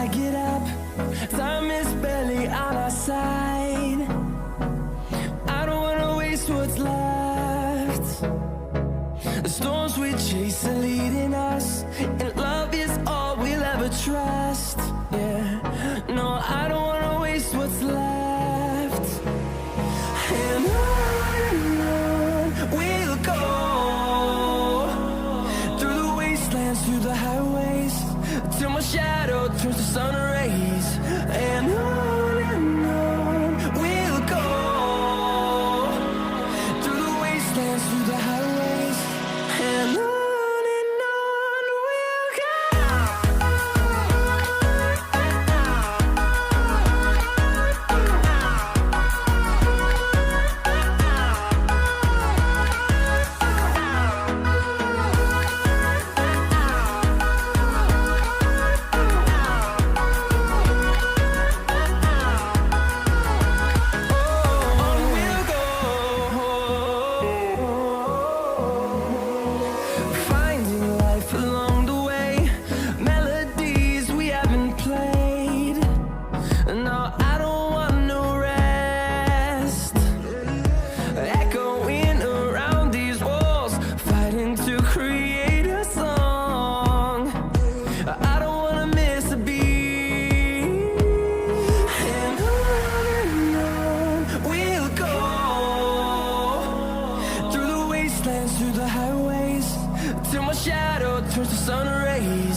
I get up, time is barely on our side. I don't wanna waste what's left. The storms we chase are leading us, and love is all we'll ever trust. Yeah, no, I don't wanna waste what's left. And on we'll go, through the wastelands, through the highways, till my shadow turns to sun rays. And on we'll go, through the wastelands, through the highways, and on we'll go. Finding life along the way, melodies we haven't played. No, I don't want no rest. Echoing around these walls, fighting to create a song. I don't wanna miss a beat. And on we'll go, through the wastelands, through the highways, till my shadow turns to sun rays.